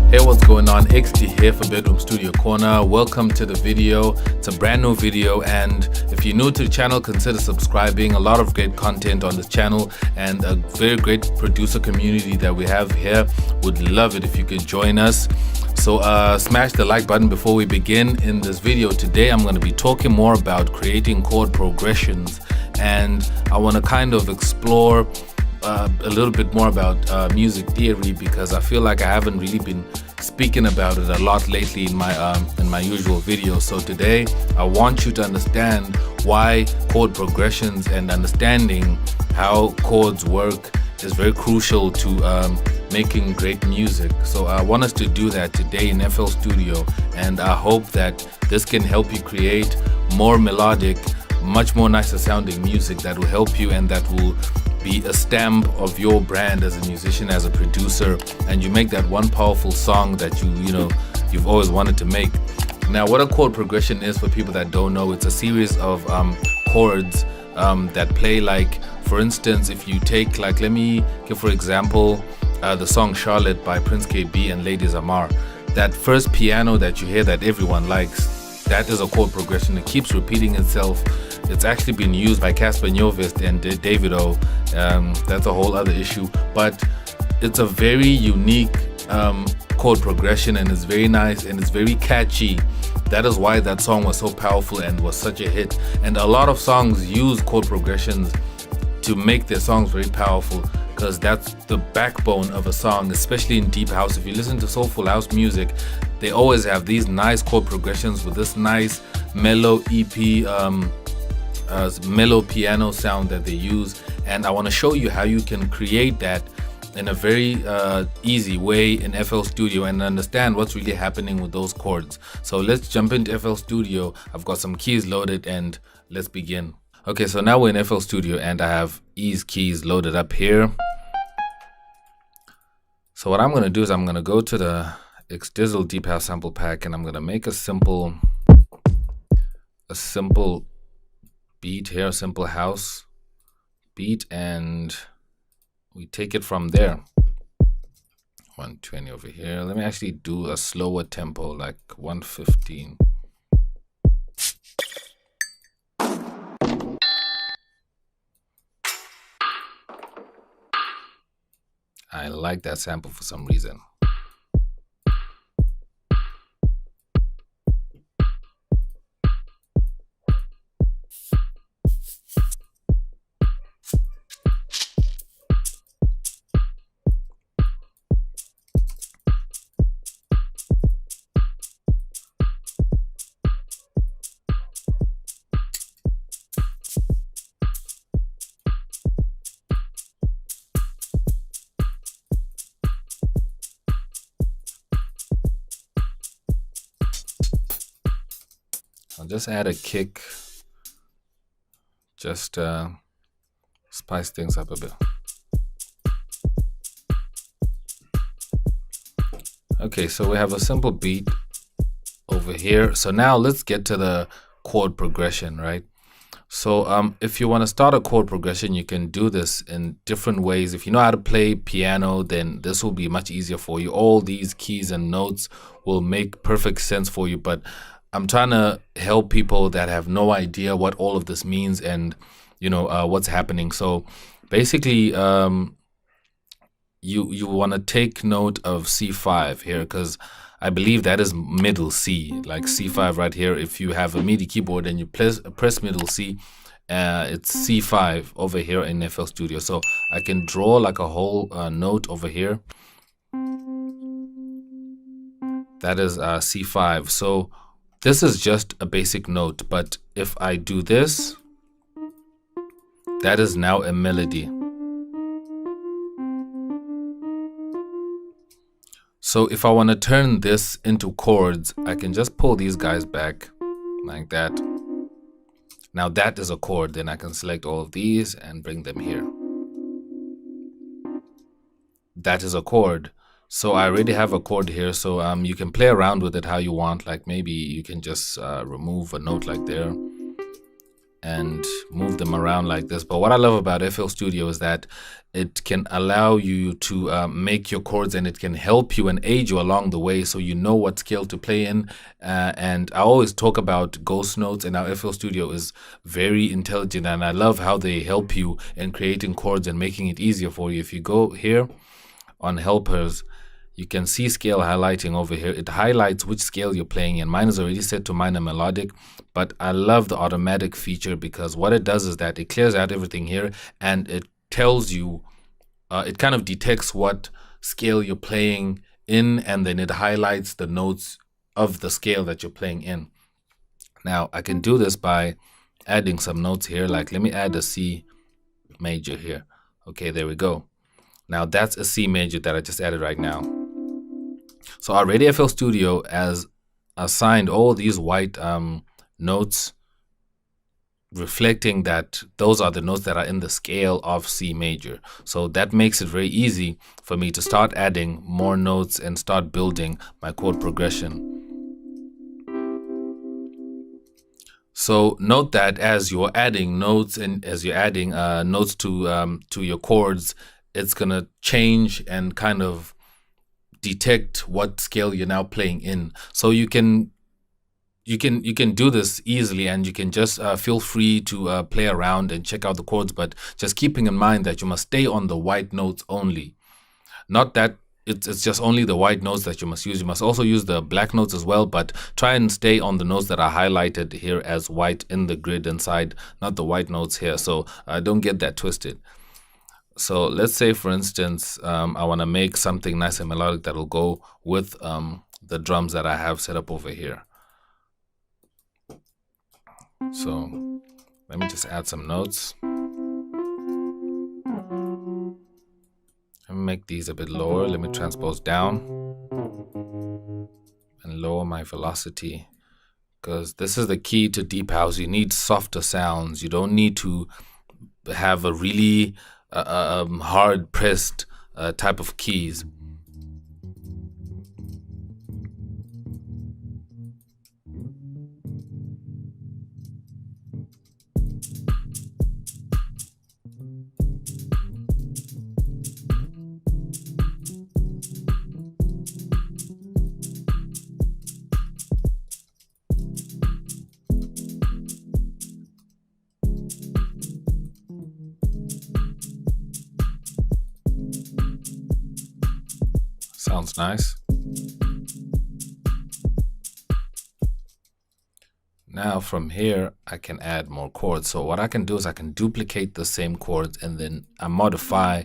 Hey, what's going on? XD here for Bedroom Studio Corner. Welcome to the video. It's a brand new video, and if you're new to the channel, consider subscribing. A lot of great content on this channel and a very great producer community that we have here. Would love it if you could join us. So smash the like button before we begin. In this video today, I'm going to be talking more about creating chord progressions, and I want to kind of explore a little bit more about music theory, because I feel like I haven't really been speaking about it a lot lately in my usual videos. So today I want you to understand why chord progressions and understanding how chords work is very crucial to making great music. So I want us to do that today in FL Studio, and I hope that this can help you create more melodic, much more nicer sounding music that will help you and that will be a stamp of your brand as a musician, as a producer, and you make that one powerful song that you've always wanted to make. Now, what a chord progression is, for people that don't know, it's a series of chords that play, like, for instance, if you take, like, let me give for example the song Charlotte by Prince KB and Lady Zamar. That first piano that you hear that everyone likes, that is a chord progression. It keeps repeating itself. It's actually been used by Casper Nyovest and Davido. That's a whole other issue, but it's a very unique chord progression, and it's very nice and it's very catchy. That is why that song was so powerful and was such a hit. And a lot of songs use chord progressions to make their songs very powerful, because that's the backbone of a song, especially in deep house. If you listen to soulful house music, they always have these nice chord progressions with this nice mellow mellow piano sound that they use. And I want to show you how you can create that in a very easy way in FL Studio and understand what's really happening with those chords. So let's jump into FL Studio. I've got some keys loaded and let's begin. Okay, so now we're in FL Studio and I have ease keys loaded up here. So what I'm going to do is I'm going to go to the Xdizzle Deephouse sample pack, and I'm going to make a simple beat here, simple house beat, and we take it from there. 120 over here. Let me actually do a slower tempo, like 115. I like that sample for some reason. I'll just add a kick, just spice things up a bit. Okay, so we have a simple beat over here. So now let's get to the chord progression, right? So if you want to start a chord progression, you can do this in different ways. If you know how to play piano, then this will be much easier for you. All these keys and notes will make perfect sense for you, but I'm trying to help people that have no idea what all of this means and what's happening. So basically you want to take note of C5 here, because I believe that is middle C, like C5 right here. If you have a MIDI keyboard and you press middle C, it's C5 over here in FL Studio. So I can draw like a whole note over here. That is C5. So this is just a basic note, but if I do this, that is now a melody. So if I want to turn this into chords, I can just pull these guys back like that. Now that is a chord. Then I can select all of these and bring them here. That is a chord. So I already have a chord here, so you can play around with it how you want. Like maybe you can just remove a note like there. and move them around like this. But what I love about FL Studio is that it can allow you to make your chords, and it can help you and aid you along the way, so you know what scale to play in. And I always talk about ghost notes, and our FL Studio is very intelligent, and I love how they help you in creating chords and making it easier for you. If you go here on helpers, you can see scale highlighting over here. It highlights which scale you're playing in. Mine is already set to minor melodic, but I love the automatic feature, because what it does is that it clears out everything here, and it tells you, it kind of detects what scale you're playing in, and then it highlights the notes of the scale that you're playing in. Now, I can do this by adding some notes here. Like, let me add a C major here. Okay, there we go. Now, that's a C major that I just added right now. So already FL Studio has assigned all these white notes, reflecting that those are the notes that are in the scale of C major. So that makes it very easy for me to start adding more notes and start building my chord progression. So note that as you're adding notes, and as you're adding notes to your chords, it's gonna change and kind of detect what scale you're now playing in. So you can do this easily, and you can just feel free to play around and check out the chords, but just keeping in mind that you must stay on the white notes only. Not that it's just only the white notes that you must use. You must also use the black notes as well, but try and stay on the notes that are highlighted here as white in the grid inside, not the white notes here. So don't get that twisted. So let's say, for instance, I want to make something nice and melodic that will go with the drums that I have set up over here. So let me just add some notes. Let me make these a bit lower. Let me transpose down and lower my velocity, because this is the key to Deephouse. You need softer sounds. You don't need to have a really hard pressed type of keys. Sounds nice. Now from here, I can add more chords. So what I can do is I can duplicate the same chords, and then I modify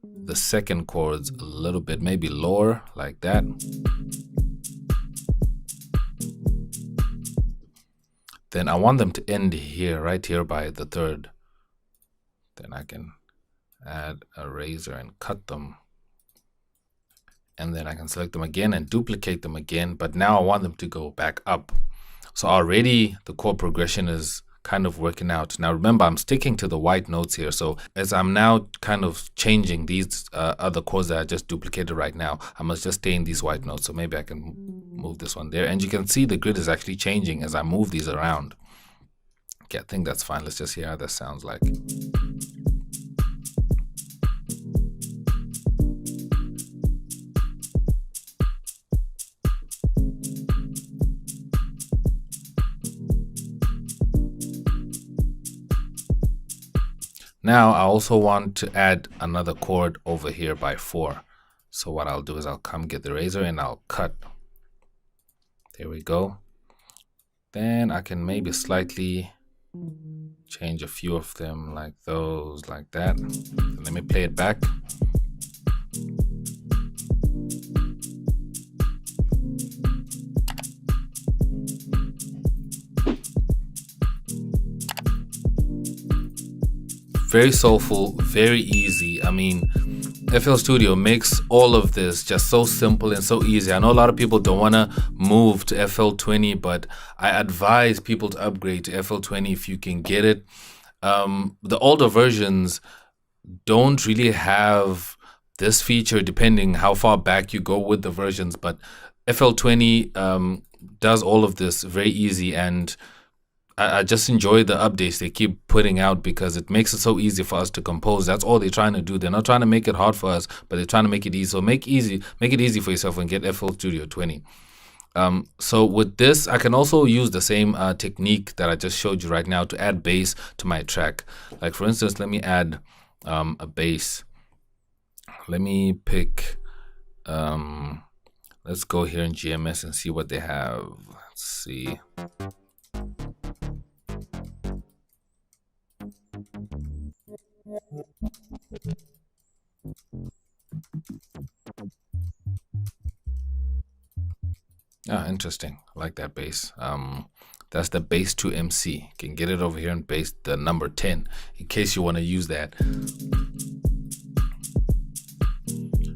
the second chords a little bit, maybe lower like that. Then I want them to end here, right here by the third. Then I can add a razor and cut them. And then I can select them again and duplicate them again, but now I want them to go back up. So already the chord progression is kind of working out. Now remember, I'm sticking to the white notes here. So as I'm now kind of changing these other chords that I just duplicated right now, I must just stay in these white notes. So maybe I can move this one there. And you can see the grid is actually changing as I move these around. Okay, I think that's fine. Let's just hear how that sounds like. Now I also want to add another chord over here by 4. So what I'll do is I'll come get the razor and I'll cut. There we go. Then I can maybe slightly change a few of them, like those, like that. And let me play it back. Very soulful, very easy. I mean, FL Studio makes all of this just so simple and so easy. I know a lot of people don't want to move to FL20, but I advise people to upgrade to FL20 if you can get it. The older versions don't really have this feature, depending how far back you go with the versions, but FL20 does all of this very easy, and I just enjoy the updates they keep putting out because it makes it so easy for us to compose. That's all they're trying to do. They're not trying to make it hard for us, but they're trying to make it easy. So make it easy for yourself and get FL Studio 20. So with this, I can also use the same technique that I just showed you right now to add bass to my track. Like for instance, let me add a bass. Let me pick, let's go here in GMS and see what they have. Let's see. Ah, interesting. I like that bass. That's the bass to MC. You can get it over here in bass, the number 10, in case you want to use that.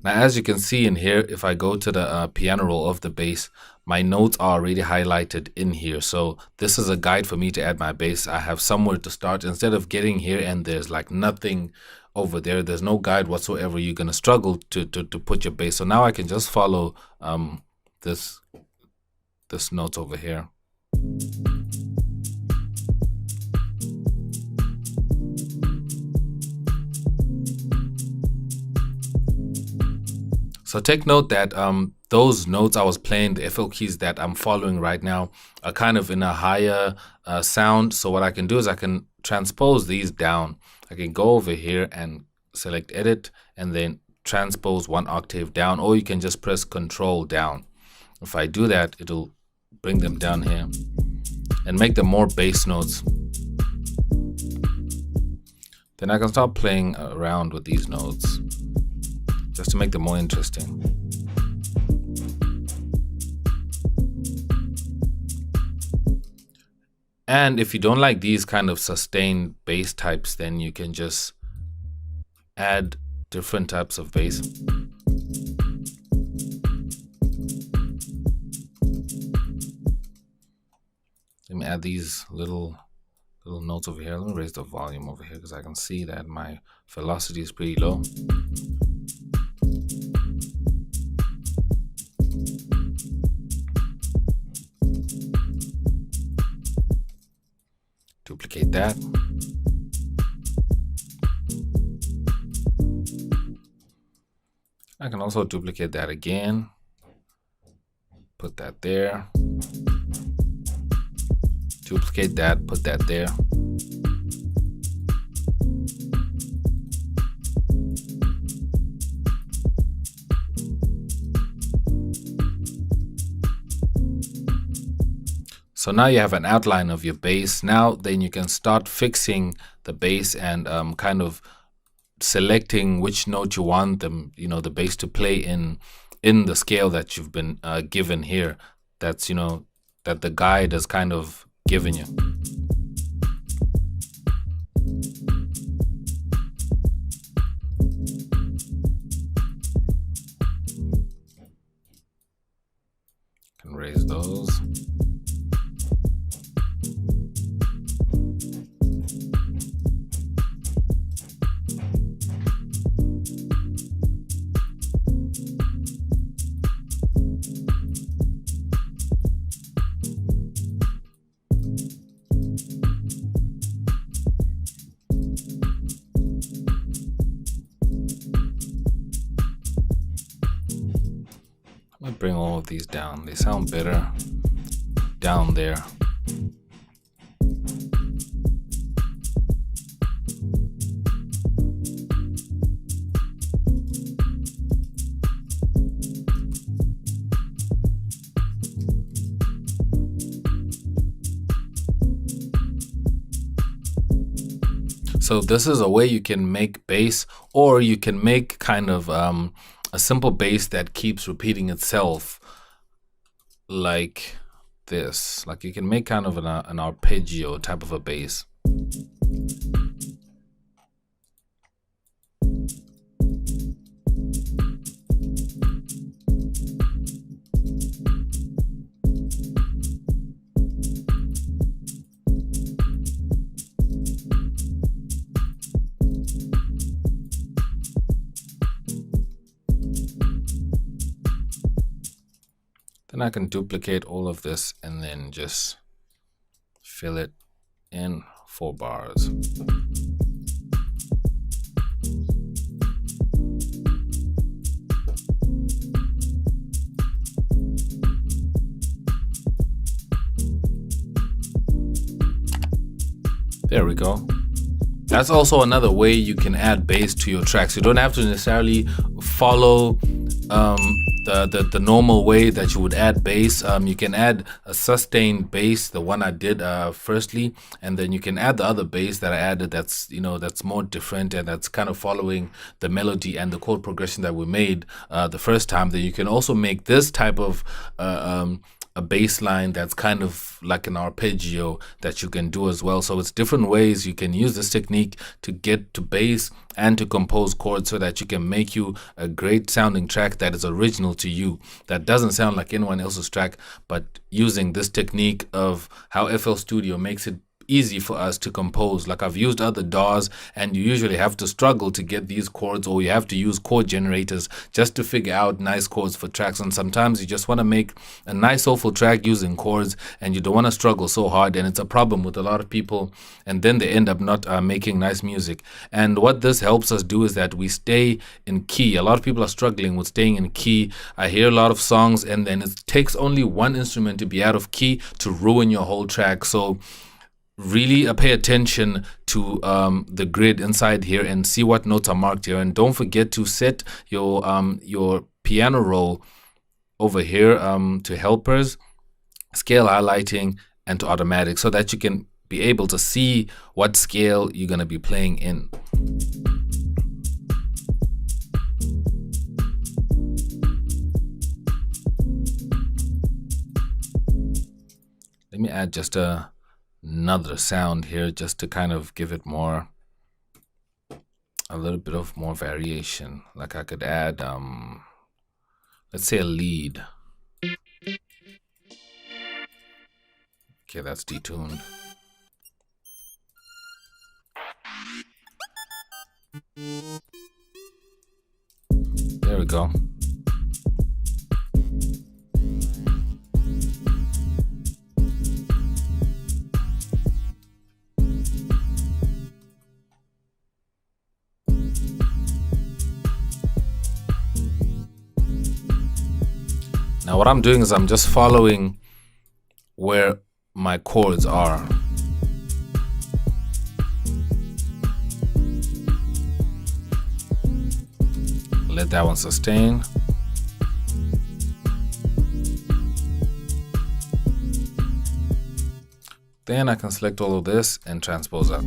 Now, as you can see in here, if I go to the piano roll of the bass, my notes are already highlighted in here. So this is a guide for me to add my bass. I have somewhere to start. Instead of getting here and there's like nothing over there, there's no guide whatsoever, you're going to struggle to put your bass. So now I can just follow this note over here. So take note that those notes I was playing, the FL keys that I'm following right now, are kind of in a higher sound. So what I can do is I can transpose these down. I can go over here and select edit and then transpose 1 octave down, or you can just press Control down. If I do that, it'll bring them down here and make them more bass notes. Then I can start playing around with these notes just to make them more interesting. And if you don't like these kind of sustained bass types, then you can just add different types of bass. Let me add these little notes over here. Let me raise the volume over here because I can see that my velocity is pretty low. Duplicate that. I can also duplicate that again. Put that there. Duplicate that, put that there. So now you have an outline of your bass. Now then you can start fixing the bass and kind of selecting which note you want them, the bass to play in the scale that you've been given here. That's that the guide has kind of given you. Can raise those. Bring all of these down. They sound better down there. So this is a way you can make bass, or you can make kind of a simple bass that keeps repeating itself like this. Like you can make kind of an arpeggio type of a bass. Then I can duplicate all of this and then just fill it in 4 bars. There we go. That's also another way you can add bass to your tracks. You don't have to necessarily follow the normal way that you would add bass. You can add a sustained bass, the one I did firstly, and then you can add the other bass that I added that's, you know, that's more different and that's kind of following the melody and the chord progression that we made the first time. Then you can also make this type of a bass line that's kind of like an arpeggio that you can do as well. So it's different ways you can use this technique to get to bass and to compose chords so that you can make you a great sounding track that is original to you, that doesn't sound like anyone else's track, but using this technique of how FL Studio makes it easy for us to compose. Like I've used other DAWs and you usually have to struggle to get these chords, or you have to use chord generators just to figure out nice chords for tracks. And sometimes you just want to make a nice soulful track using chords and you don't want to struggle so hard, and it's a problem with a lot of people, and then they end up not making nice music. And what this helps us do is that we stay in key. A lot of people are struggling with staying in key. I hear a lot of songs and then it takes only one instrument to be out of key to ruin your whole track. So really pay attention to the grid inside here and see what notes are marked here, and don't forget to set your piano roll over here to helpers, scale highlighting, and to automatic, so that you can be able to see what scale you're going to be playing in. Let me add just another sound here just to kind of give it a little bit of more variation. Like I could add let's say a lead. Okay, that's detuned. There we go. Now what I'm doing is I'm just following where my chords are. Let that one sustain. Then I can select all of this and transpose up.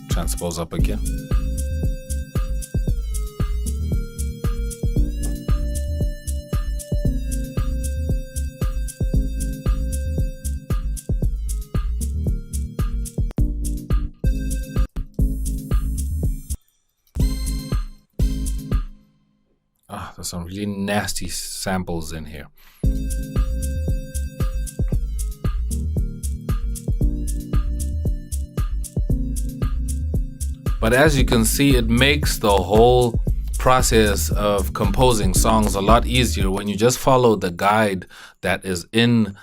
Transpose up again. There's some really nasty samples in here. But as you can see, it makes the whole process of composing songs a lot easier when you just follow the guide that is in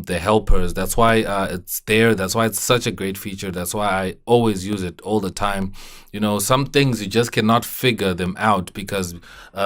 the helpers. That's why it's there. That's why it's such a great feature. That's why I always use it all the time. You know, some things you just cannot figure them out because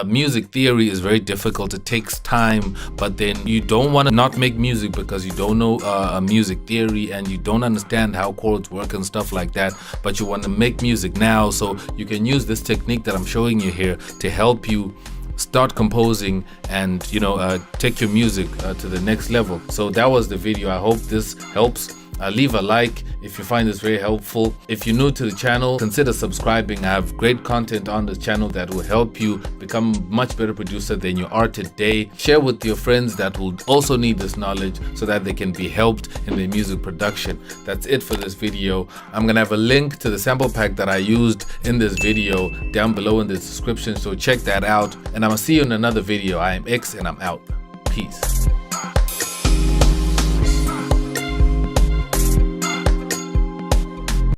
music theory is very difficult. It takes time, but then you don't want to not make music because you don't know music theory and you don't understand how chords work and stuff like that, but you want to make music now. So you can use this technique that I'm showing you here to help you start composing and, you know, take your music to the next level. So that was the video. I hope this helps. Leave a like if you find this very helpful. If you're new to the channel, consider subscribing. I have great content on this channel that will help you become a much better producer than you are today. Share with your friends that will also need this knowledge so that they can be helped in their music production. That's it for this video. I'm gonna have a link to the sample pack that I used in this video down below in the description, so check that out. And I'm gonna see you in another video. I am X and I'm out. Peace.